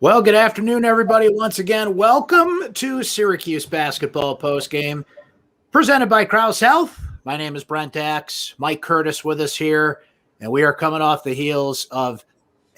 Well, good afternoon, everybody. Once again, welcome to Syracuse Basketball Postgame, presented by Krause Health. My name is Brent. Mike Curtis with us here, and we are coming off the heels of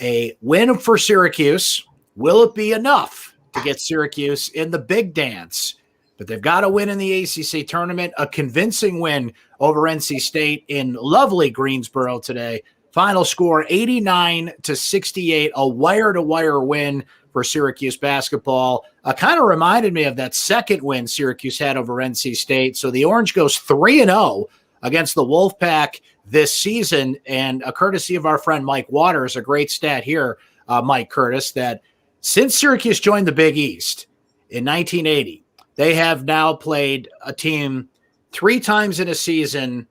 a win for Syracuse. Will it be enough to get Syracuse in the big dance? But they've got to win in the ACC Tournament, a convincing win over NC State in lovely Greensboro today. Final score 89-68, a wire-to-wire win for Syracuse basketball. Kind of reminded me of that second win Syracuse had over NC State. So the Orange goes 3-0 against the Wolfpack this season, and a courtesy of our friend Mike Waters, a great stat here, Mike Curtis, that since Syracuse joined the Big East in 1980, they have now played a team 3 times in a season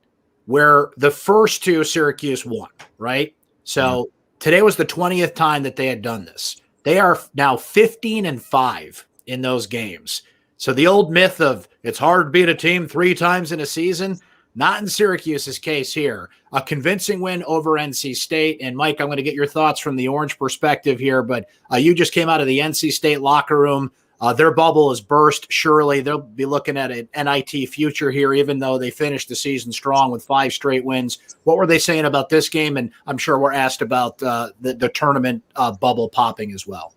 where the first 2 Syracuse won, right? So today was the 20th time that they had done this. They are now 15-5 in those games. So the old myth of it's hard to beat a team 3 times in a season, not in Syracuse's case here. A convincing win over NC State. And Mike, I'm going to get your thoughts from the Orange perspective here, but you just came out of the NC State locker room. Their bubble is burst. Surely they'll be looking at an NIT future here, even though they finished the season strong with 5 straight wins. What were they saying about this game? And I'm sure we're asked about the tournament bubble popping as well.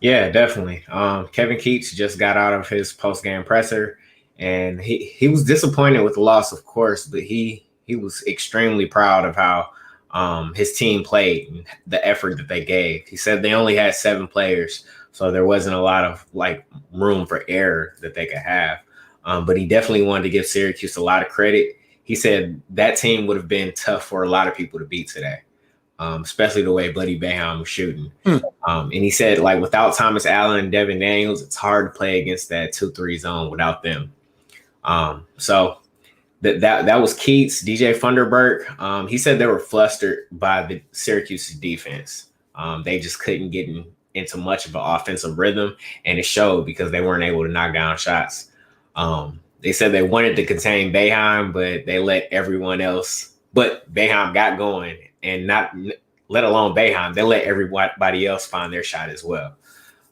Yeah, definitely. Kevin Keats just got out of his post-game presser, and he was disappointed with the loss, of course, but he was extremely proud of how his team played and the effort that they gave. He said they only had 7 players, so there wasn't a lot of room for error that they could have. But he definitely wanted to give Syracuse a lot of credit. He said that team would have been tough for a lot of people to beat today, especially the way Buddy Boeheim was shooting. And he said, without Thomas Allen and Devin Daniels, it's hard to play against that 2-3 zone without them. So that was Keats. DJ Funderburk, he said they were flustered by the Syracuse defense. They just couldn't get into much of an offensive rhythm, and it showed because they weren't able to knock down shots. They said they wanted to contain Boeheim, but they let everyone else. But Boeheim got going, and not let alone Boeheim, they let everybody else find their shot as well.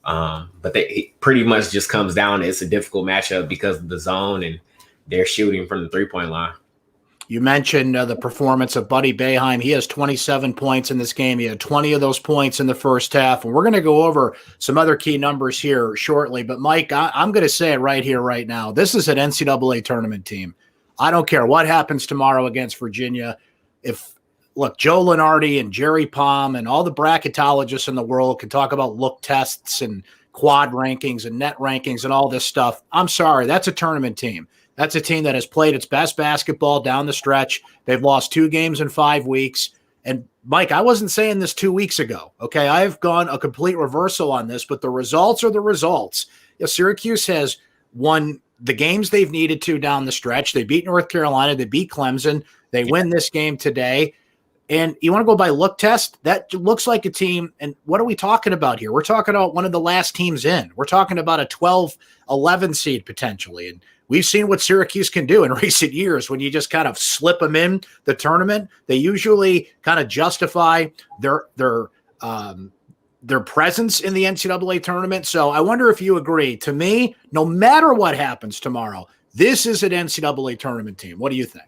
But it pretty much just comes down to it's a difficult matchup because of the zone, and they're shooting from the 3-point line. You mentioned the performance of Buddy Boeheim. He has 27 points in this game. He had 20 of those points in the first half. And we're going to go over some other key numbers here shortly. But, Mike, I'm going to say it right here, right now. This is an NCAA tournament team. I don't care what happens tomorrow against Virginia. Look, Joe Lunardi and Jerry Palm and all the bracketologists in the world can talk about look tests and quad rankings and net rankings and all this stuff. I'm sorry. That's a tournament team. That's a team that has played its best basketball down the stretch. They've lost 2 games in 5 weeks. And, Mike, I wasn't saying this 2 weeks ago, okay? I've gone a complete reversal on this, but the results are the results. Syracuse has won the games they've needed to down the stretch. They beat North Carolina. They beat Clemson. They win this game today. And you want to go by look test? That looks like a team. And what are we talking about here? We're talking about one of the last teams in. We're talking about a 12-11 seed potentially. And we've seen what Syracuse can do in recent years when you just kind of slip them in the tournament. They usually kind of justify their presence in the NCAA tournament. So I wonder if you agree. To me, no matter what happens tomorrow, this is an NCAA tournament team. What do you think?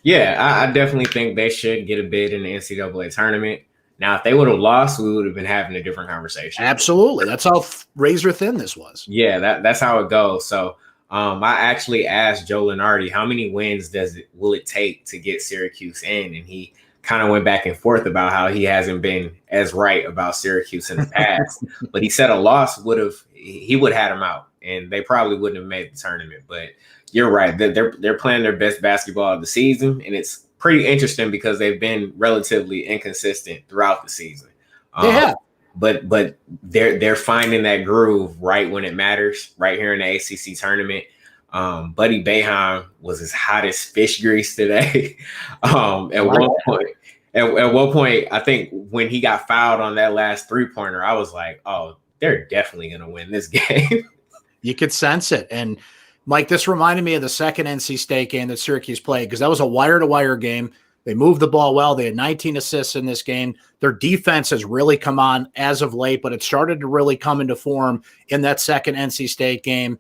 Yeah, I definitely think they should get a bid in the NCAA tournament. Now, if they would have lost, we would have been having a different conversation. Absolutely. That's how razor thin this was. Yeah, that's how it goes. So I actually asked Joe Lunardi, how many wins will it take to get Syracuse in? And he kind of went back and forth about how he hasn't been as right about Syracuse in the past. But he said a loss would have had him out, and they probably wouldn't have made the tournament. But you're right. They're playing their best basketball of the season, and it's pretty interesting because they've been relatively inconsistent throughout the season. Yeah. But they're finding that groove right when it matters, right here in the ACC tournament. Buddy Boeheim was as hot as fish grease today. At one point, I think when he got fouled on that last 3-pointer, I was like, oh, they're definitely going to win this game. You could sense it. And Mike, this reminded me of the second NC State game that Syracuse played because that was a wire-to-wire game. They moved the ball well. They had 19 assists in this game. Their defense has really come on as of late, but it started to really come into form in that second NC State game.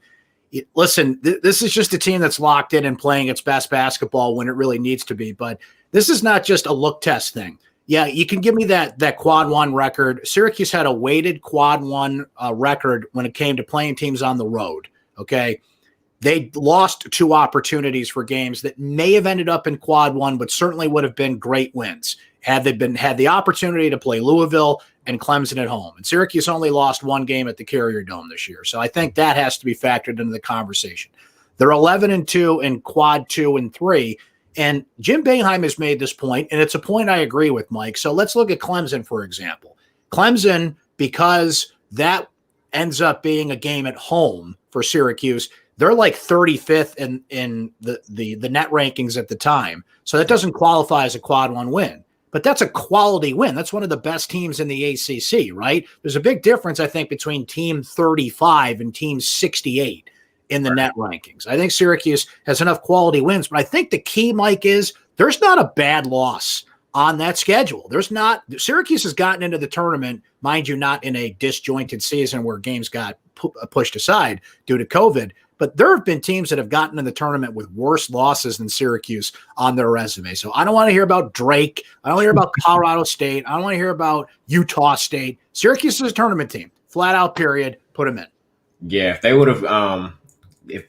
Listen, this is just a team that's locked in and playing its best basketball when it really needs to be. But this is not just a look test thing. Yeah, you can give me that quad one record. Syracuse had a weighted quad one record when it came to playing teams on the road. Okay. They lost 2 opportunities for games that may have ended up in quad one, but certainly would have been great wins had they had the opportunity to play Louisville and Clemson at home. And Syracuse only lost 1 game at the Carrier Dome this year. So I think that has to be factored into the conversation. They're 11-2 in quad 2 and 3. And Jim Boeheim has made this point, and it's a point I agree with, Mike. So let's look at Clemson, for example. Clemson, because that ends up being a game at home for Syracuse, they're like 35th in the net rankings at the time. So that doesn't qualify as a quad one win. But that's a quality win. That's one of the best teams in the ACC, right? There's a big difference, I think, between team 35 and team 68 in the net rankings. I think Syracuse has enough quality wins, but I think the key, Mike, is there's not a bad loss on that schedule. There's not. Syracuse has gotten into the tournament, mind you, not in a disjointed season where games got pushed aside due to COVID, but there have been teams that have gotten in the tournament with worse losses than Syracuse on their resume. So I don't want to hear about Drake. I don't want to hear about Colorado State. I don't want to hear about Utah State. Syracuse is a tournament team, flat out, period. Put them in. Yeah, if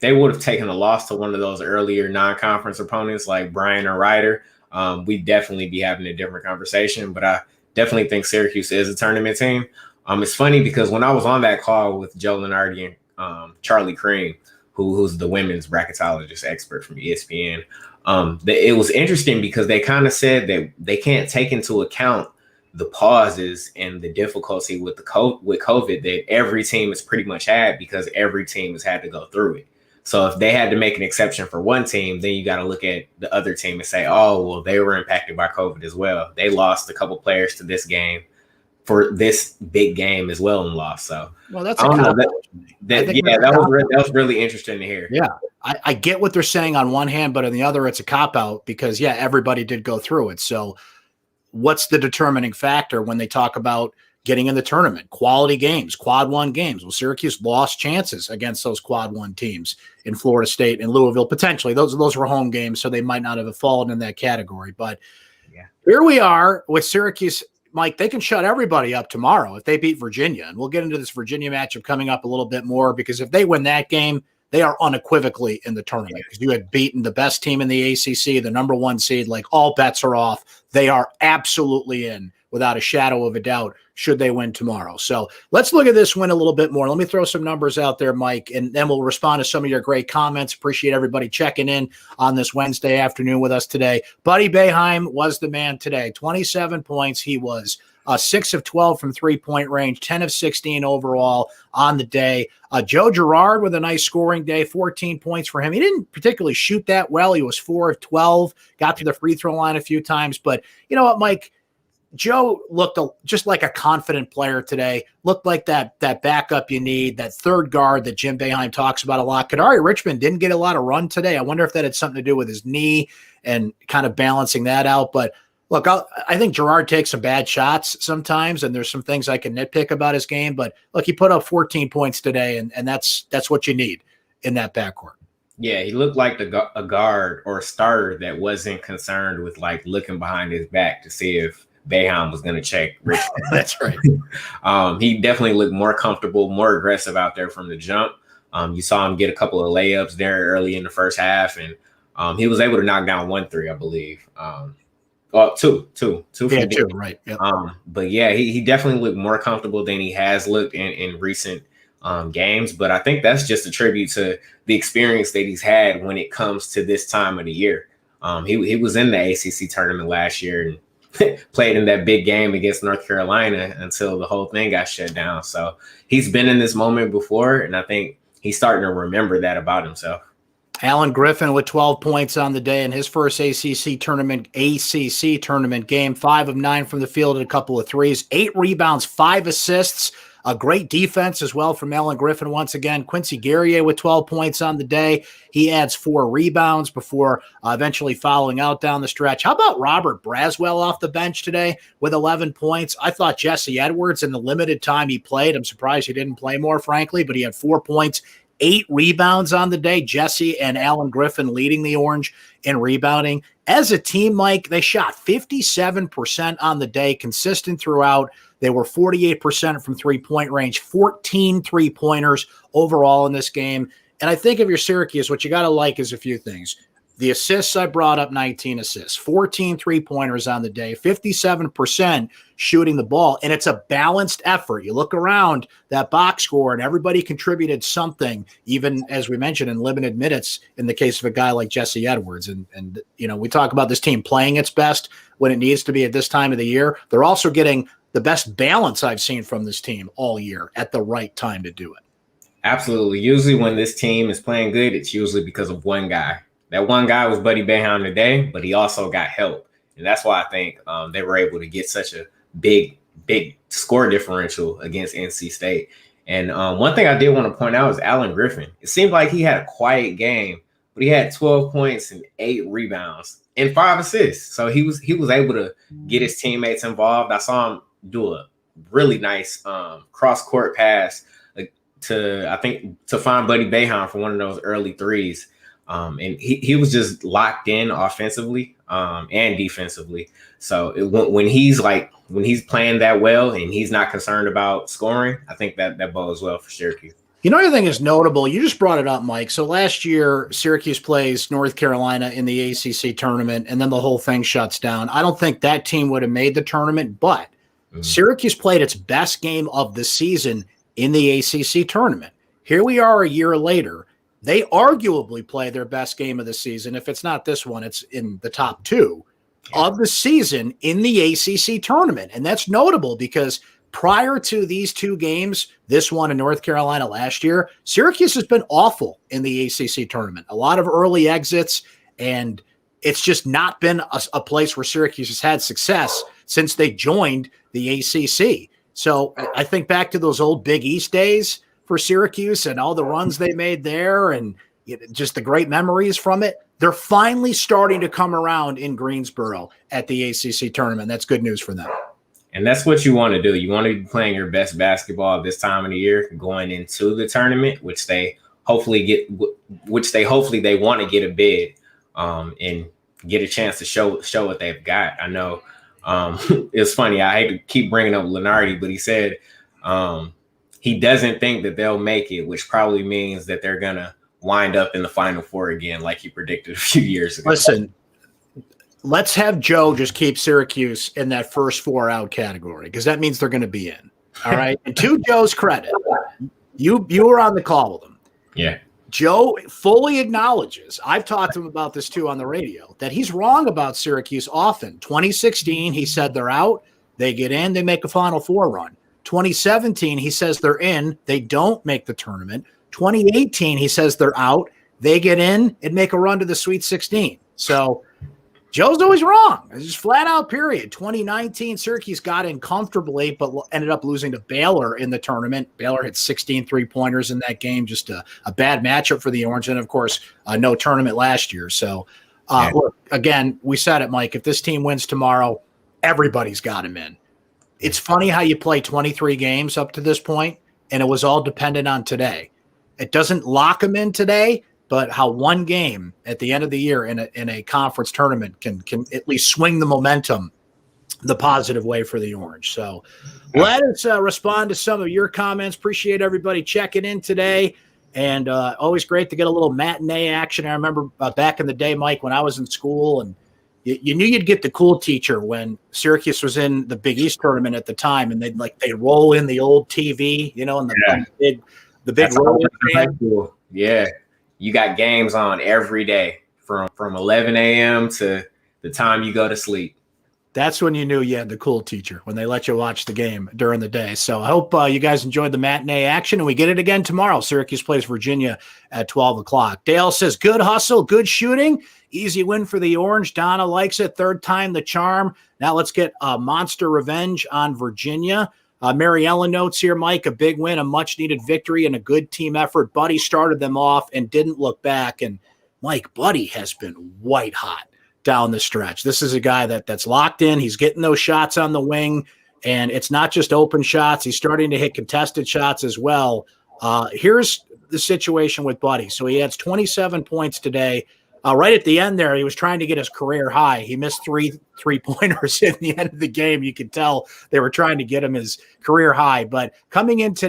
they would have taken a loss to one of those earlier non-conference opponents like Bryan or Ryder, we'd definitely be having a different conversation. But I definitely think Syracuse is a tournament team. It's funny because when I was on that call with Joe Lenardi and Charlie Cream, who's the women's bracketologist expert from ESPN, it was interesting because they kind of said that they can't take into account the pauses and the difficulty with COVID that every team has pretty much had because every team has had to go through it. So if they had to make an exception for one team, then you got to look at the other team and say, oh, well, they were impacted by COVID as well. They lost a couple players to this game for this big game as well and lost. So, well, that's that was really interesting to hear. Yeah, I get what they're saying on one hand, but on the other, it's a cop out because everybody did go through it. So, what's the determining factor when they talk about getting in the tournament? Quality games, quad one games. Well, Syracuse lost chances against those quad one teams in Florida State and Louisville potentially. Those were home games, so they might not have fallen in that category. But here we are with Syracuse. Mike, they can shut everybody up tomorrow if they beat Virginia. And we'll get into this Virginia matchup coming up a little bit more because if they win that game, they are unequivocally in the tournament because you had beaten the best team in the ACC, the number 1 seed, like all bets are off. They are absolutely in without a shadow of a doubt should they win tomorrow. So let's look at this win a little bit more. Let me throw some numbers out there, Mike, and then we'll respond to some of your great comments. Appreciate everybody checking in on this Wednesday afternoon with us today. Buddy Boeheim was the man today. 27 points. He was 6 of 12 from 3-point range, 10 of 16 overall on the day. Joe Girard with a nice scoring day, 14 points for him. He didn't particularly shoot that well. He was 4 of 12, got to the free throw line a few times. But you know what, Mike? Joe looked just like a confident player today, looked like that backup you need, that third guard that Jim Boeheim talks about a lot. Kadari Richmond didn't get a lot of run today. I wonder if that had something to do with his knee and kind of balancing that out. But look, I think Girard takes some bad shots sometimes, and there's some things I can nitpick about his game. But look, he put up 14 points today, and that's what you need in that backcourt. Yeah, he looked like a guard or a starter that wasn't concerned with like looking behind his back to see if Boeheim was going to check Richmond. That's right. He definitely looked more comfortable, more aggressive out there from the jump. You saw him get a couple of layups there early in the first half, and he was able to knock down 1 3, I believe. Two. Yeah, 2, right. Yep. But yeah, he definitely looked more comfortable than he has looked in recent games. But I think that's just a tribute to the experience that he's had when it comes to this time of the year. He was in the ACC tournament last year and played in that big game against North Carolina until the whole thing got shut down. So he's been in this moment before, and I think he's starting to remember that about himself. Alan Griffin with 12 points on the day in his first ACC tournament game, 5 of 9 from the field and a couple of threes, 8 rebounds, 5 assists. A great defense as well from Alan Griffin once again. Quincy Guerrier with 12 points on the day. He adds 4 rebounds before eventually fouling out down the stretch. How about Robert Braswell off the bench today with 11 points? I thought Jesse Edwards, in the limited time he played, I'm surprised he didn't play more, frankly, but he had 4 points, 8 rebounds on the day. Jesse and Alan Griffin leading the Orange in rebounding. As a team, Mike, they shot 57% on the day, consistent throughout. They were 48% from three-point range, 14 three-pointers overall in this game. And I think if you're Syracuse, what you got to like is a few things. The assists I brought up, 19 assists, 14 three-pointers on the day, 57% shooting the ball, and it's a balanced effort. You look around that box score, and everybody contributed something, even, as we mentioned, in limited minutes in the case of a guy like Jesse Edwards. And you know, we talk about this team playing its best when it needs to be at this time of the year. They're also getting the best balance I've seen from this team all year at the right time to do it. Absolutely. Usually when this team is playing good, it's usually because of one guy. That one guy was Buddy Boeheim today, but he also got help. And that's why I think they were able to get such a big score differential against NC State. And one thing I did want to point out is Alan Griffin. It seemed like he had a quiet game, but he had 12 points and 8 rebounds and 5 assists. So he was able to get his teammates involved. I saw him do a really nice cross-court pass to find Buddy Boeheim for one of those early threes. And he was just locked in offensively and defensively. So when he's playing that well and he's not concerned about scoring, I think that bodes well for Syracuse. You know, everything is notable. You just brought it up, Mike. So last year, Syracuse plays North Carolina in the ACC tournament, and then the whole thing shuts down. I don't think that team would have made the tournament, but Syracuse played its best game of the season in the ACC tournament. Here we are a year later. They arguably play their best game of the season. If it's not this one, it's in the top 2 of the season in the ACC tournament. And that's notable because prior to these 2 games, this one in North Carolina last year, Syracuse has been awful in the ACC tournament. A lot of early exits, and it's just not been a place where Syracuse has had success since they joined the ACC. So I think back to those old Big East days for Syracuse and all the runs they made there and just the great memories from it. They're finally starting to come around in Greensboro at the ACC tournament. That's good news for them. And that's what you want to do. You want to be playing your best basketball this time of the year going into the tournament, which they hopefully they want to get a bid and get a chance to show what they've got. I know it's funny. I hate to keep bringing up Lenardi, but he said he doesn't think that they'll make it, which probably means that they're going to wind up in the Final Four again, like he predicted a few years ago. Listen, let's have Joe just keep Syracuse in that first 4 out category, because that means they're going to be in. All right. And to Joe's credit, you were on the call with him. Yeah. Joe fully acknowledges, I've talked to him about this too on the radio, that he's wrong about Syracuse often. 2016, he said they're out, they get in, they make a Final Four run. 2017, he says they're in, they don't make the tournament. 2018, he says they're out, they get in and make a run to the Sweet 16. So Joe's always wrong. It's just flat out, period. 2019, Syracuse got in comfortably, but ended up losing to Baylor in the tournament. Baylor hit 16 three-pointers in that game, just a bad matchup for the Orange. And, of course, no tournament last year. So, look, again, we said it, Mike, if this team wins tomorrow, everybody's got him in. It's funny how you play 23 games up to this point, and it was all dependent on today. It doesn't lock them in today, but how one game at the end of the year in a conference tournament can at least swing the momentum the positive way for the Orange. So let us respond to some of your comments. Appreciate everybody checking in today. And always great to get a little matinee action. I remember back in the day, Mike, when I was in school, and you knew you'd get the cool teacher when Syracuse was in the Big East tournament at the time, and they'd roll in the old TV, and the big roll. Yeah. You got games on every day from 11 a.m. to the time you go to sleep. That's when you knew you had the cool teacher, when they let you watch the game during the day. So I hope you guys enjoyed the matinee action, and we get it again tomorrow. Syracuse plays Virginia at 12 o'clock. Dale says, good hustle, good shooting. Easy win for the Orange. Donna likes it. Third time the charm. Now let's get monster revenge on Virginia. Mary Ellen notes here, Mike, a big win, a much-needed victory, and a good team effort. Buddy started them off and didn't look back. And, Mike, Buddy has been white hot down the stretch. This is a guy that's locked in. He's getting those shots on the wing, and it's not just open shots. He's starting to hit contested shots as well. Here's the situation with Buddy. So he adds 27 points today. Right at the end there, he was trying to get his career high. He missed three-pointers in the end of the game. You could tell they were trying to get him his career high. But coming into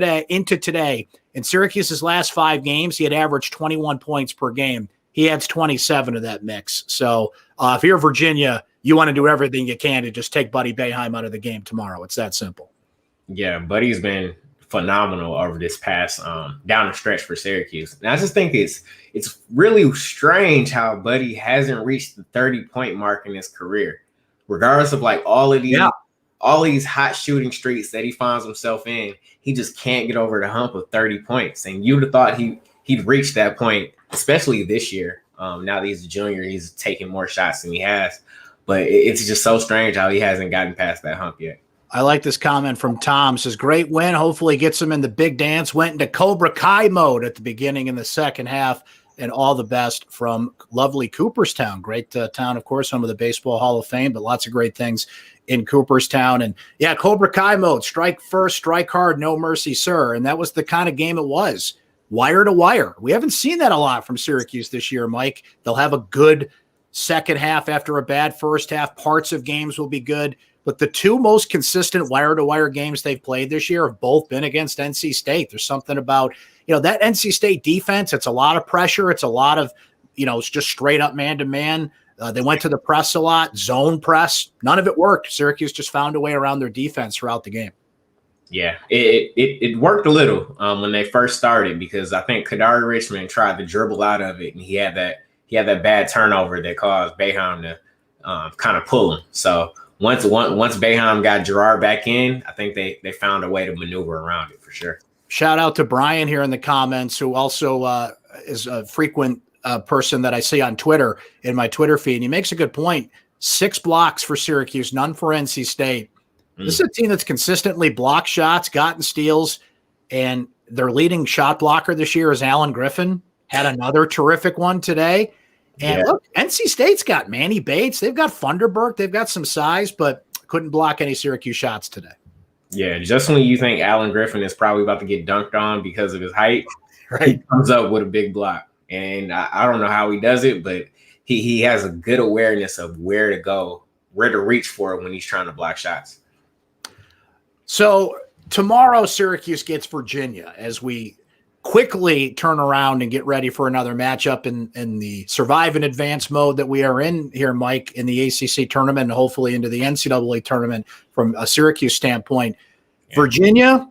today, in Syracuse's last 5 games, he had averaged 21 points per game. He adds 27 of that mix. So if you're Virginia, you want to do everything you can to just take Buddy Boeheim out of the game tomorrow. It's that simple. Yeah, Buddy's been phenomenal over this past down the stretch for Syracuse. And I just think it's really strange how Buddy hasn't reached the 30-point mark in his career, regardless of like all these hot shooting streaks that he finds himself in. He just can't get over the hump of 30 points. And you'd have thought he'd reached that point, especially this year. Now that he's a junior, he's taking more shots than he has. But it's just so strange how he hasn't gotten past that hump yet. I like this comment from Tom. Says, great win. Hopefully gets him in the big dance. Went into Cobra Kai mode at the beginning in the second half. And all the best from lovely Cooperstown. Great town, of course, home of the Baseball Hall of Fame, but lots of great things in Cooperstown. And, yeah, Cobra Kai mode. Strike first, strike hard, no mercy, sir. And that was the kind of game it was. Wire to wire. We haven't seen that a lot from Syracuse this year, Mike. They'll have a good second half after a bad first half. Parts of games will be good. But the 2 most consistent wire-to-wire games they've played this year have both been against NC State. There's something about, that NC State defense. It's a lot of pressure. It's a lot of, it's just straight-up man-to-man. They went to the press a lot, zone press. None of it worked. Syracuse just found a way around their defense throughout the game. Yeah, it worked a little when they first started because I think Kadari Richmond tried to dribble out of it, and he had that bad turnover that caused Boeheim to kind of pull him. So once Boeheim got Gerard back in, I think they found a way to maneuver around it for sure. Shout out to Brian here in the comments, who also is a frequent person that I see on Twitter in my Twitter feed. And he makes a good point. 6 blocks for Syracuse, none for NC State. This is a team that's consistently blocked shots, gotten steals, and their leading shot blocker this year is Alan Griffin. Had another terrific one today. And look, NC State's got Manny Bates. They've got Funderburk. They've got some size, but couldn't block any Syracuse shots today. Yeah, just when you think Alan Griffin is probably about to get dunked on because of his height, right, he comes up with a big block. And I don't know how he does it, but he has a good awareness of where to go, where to reach for it when he's trying to block shots. So tomorrow, Syracuse gets Virginia as we quickly turn around and get ready for another matchup in the survive and advance mode that we are in here, Mike, in the ACC tournament and hopefully into the NCAA tournament from a Syracuse standpoint. Yeah. Virginia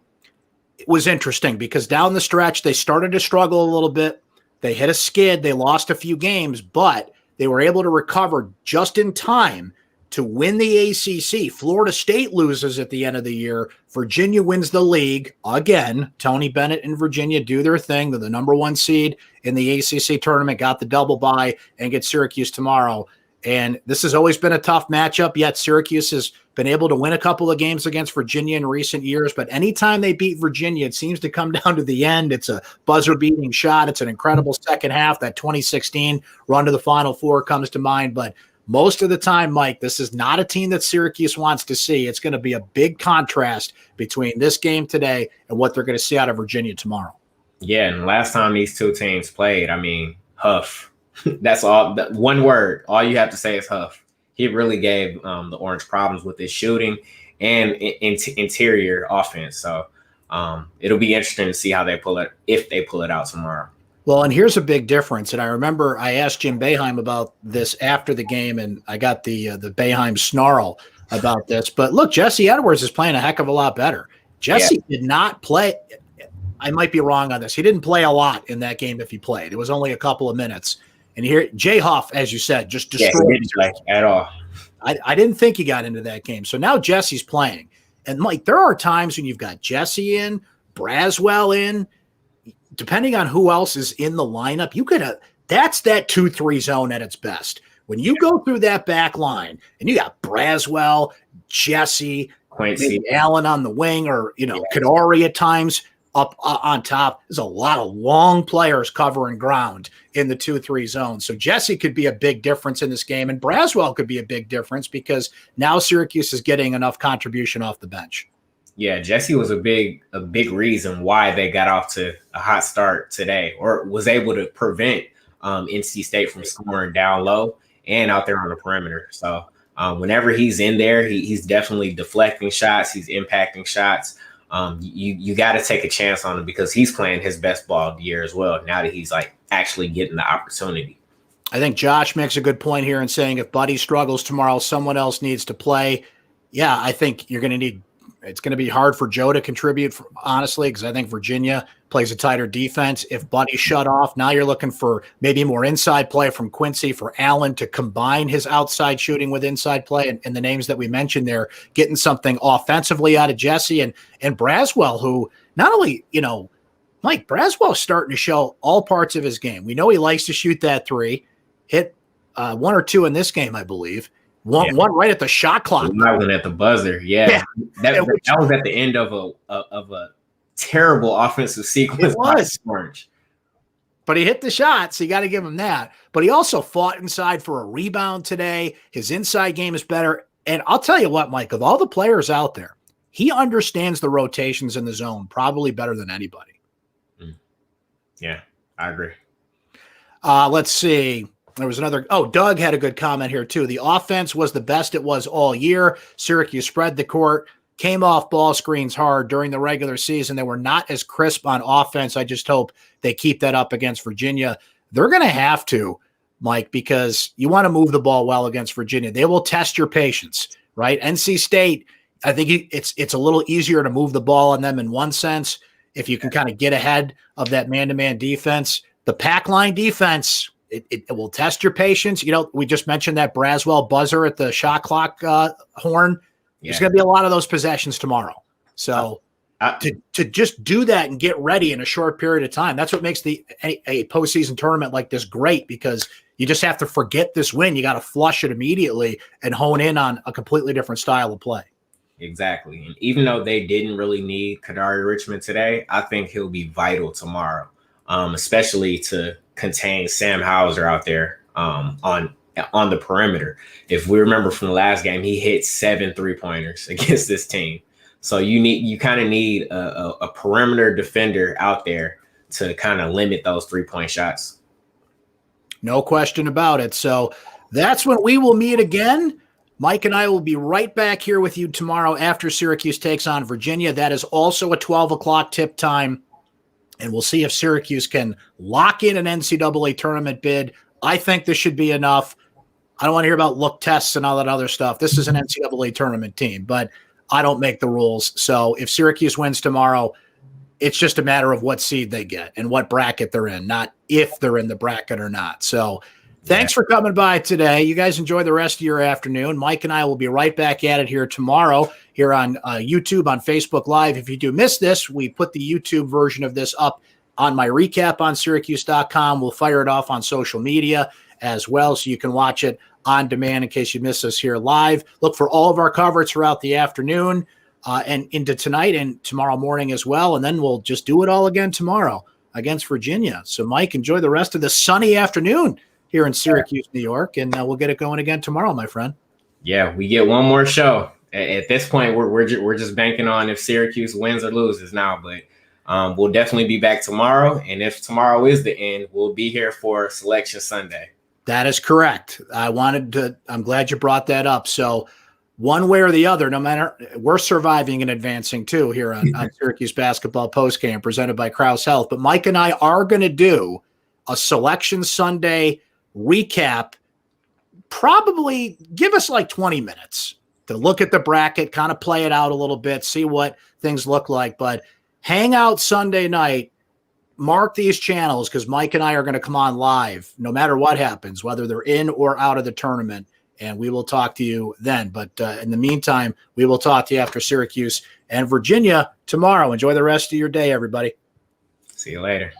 was interesting because down the stretch, they started to struggle a little bit. They hit a skid. They lost a few games, but they were able to recover just in time to win the ACC. Florida State loses at the end of the year. Virginia wins the league. Again, Tony Bennett and Virginia do their thing. They're the number 1 seed in the ACC tournament, got the double bye, and get Syracuse tomorrow. And this has always been a tough matchup, yet Syracuse has been able to win a couple of games against Virginia in recent years. But anytime they beat Virginia, it seems to come down to the end. It's a buzzer-beating shot. It's an incredible second half. That 2016 run to the Final Four comes to mind. But most of the time, Mike, this is not a team that Syracuse wants to see. It's going to be a big contrast between this game today and what they're going to see out of Virginia tomorrow. Yeah, and last time these 2 teams played, Huff. That's all. That one word. All you have to say is Huff. He really gave the Orange problems with his shooting and interior offense. So it'll be interesting to see how they pull it, if they pull it out tomorrow. Well, and here's a big difference. And I remember I asked Jim Boeheim about this after the game, and I got the Boeheim snarl about this. But look, Jesse Edwards is playing a heck of a lot better. Jesse did not play. I might be wrong on this. He didn't play a lot in that game if he played. It was only a couple of minutes. And here, Jay Huff, as you said, just destroyed. He didn't play at all. I didn't think he got into that game. So now Jesse's playing. And, Mike, there are times when you've got Jesse in, Braswell in, depending on who else is in the lineup, that's that 2-3 zone at its best. When you go through that back line and you got Braswell, Jesse, Quincy, maybe Allen on the wing, or yeah. Kadari at times up on top. There's a lot of long players covering ground in the 2-3 zone. So Jesse could be a big difference in this game, and Braswell could be a big difference because now Syracuse is getting enough contribution off the bench. Yeah, Jesse was a big reason why they got off to a hot start today, or was able to prevent NC State from scoring down low and out there on the perimeter. So whenever he's in there, he's definitely deflecting shots. He's impacting shots. You got to take a chance on him because he's playing his best ball of the year as well. Now that he's like actually getting the opportunity. I think Josh makes a good point here in saying if Buddy struggles tomorrow, someone else needs to play. Yeah, I think you're going to need. It's going to be hard for Joe to contribute, honestly, because I think Virginia plays a tighter defense. If Buddy's shut off, now you're looking for maybe more inside play from Quincy, for Allen to combine his outside shooting with inside play, and the names that we mentioned there, getting something offensively out of Jesse and Braswell, who not only, Mike, Braswell's starting to show all parts of his game. We know he likes to shoot that three, hit 1 or 2 in this game, I believe. One right at the shot clock. One at the buzzer. Yeah. That was at the end of a terrible offensive sequence. It was. But he hit the shot, so you got to give him that. But he also fought inside for a rebound today. His inside game is better. And I'll tell you what, Mike, of all the players out there, he understands the rotations in the zone probably better than anybody. Yeah, I agree. Let's see. There was another. Doug had a good comment here, too. The offense was the best it was all year. Syracuse spread the court, came off ball screens hard during the regular season. They were not as crisp on offense. I just hope they keep that up against Virginia. They're going to have to, Mike, because you want to move the ball well against Virginia. They will test your patience, right? NC State, I think it's a little easier to move the ball on them in one sense if you can kind of get ahead of that man-to-man defense. The pack line defense, it will test your patience. We just mentioned that Braswell buzzer at the shot clock horn. Yeah. There's going to be a lot of those possessions tomorrow. So to just do that and get ready in a short period of time, that's what makes a postseason tournament like this great, because you just have to forget this win. You got to flush it immediately and hone in on a completely different style of play. Exactly. And even though they didn't really need Kadari Richmond today, I think he'll be vital tomorrow, especially to contain Sam Hauser out there on the perimeter. If we remember from the last game, he hit 7 3-pointers against this team. So you kind of need a perimeter defender out there to kind of limit those 3-point shots. No question about it. So that's when we will meet again. Mike and I will be right back here with you tomorrow after Syracuse takes on Virginia. That is also a 12 o'clock tip time. And we'll see if Syracuse can lock in an NCAA tournament bid. I think this should be enough. I don't want to hear about look tests and all that other stuff. This is an NCAA tournament team, but I don't make the rules. So if Syracuse wins tomorrow, it's just a matter of what seed they get and what bracket they're in, not if they're in the bracket or not. So thanks for coming by today. You guys enjoy the rest of your afternoon. Mike and I will be right back at it here tomorrow here on YouTube, on Facebook Live. If you do miss this, we put the YouTube version of this up on my recap on syracuse.com. We'll fire it off on social media as well, so you can watch it on demand in case you miss us here live. Look for all of our coverage throughout the afternoon and into tonight and tomorrow morning as well. And then we'll just do it all again tomorrow against Virginia. So, Mike, enjoy the rest of the sunny afternoon here in Syracuse, New York, and we'll get it going again tomorrow, my friend. Yeah, we get one more show. At this point, we're just banking on if Syracuse wins or loses now, but we'll definitely be back tomorrow. And if tomorrow is the end, we'll be here for Selection Sunday. That is correct. I'm glad you brought that up. So one way or the other, no matter, we're surviving and advancing too here on Syracuse Basketball Postgame presented by Krause Health. But Mike and I are going to do a Selection Sunday recap. Probably give us like 20 minutes to look at the bracket, kind of play it out a little bit, see what things look like. But hang out Sunday night, mark these channels, because Mike and I are going to come on live no matter what happens, whether they're in or out of the tournament, and we will talk to you then. But in the meantime, we will talk to you after Syracuse and Virginia tomorrow. Enjoy the rest of your day, everybody. See you later.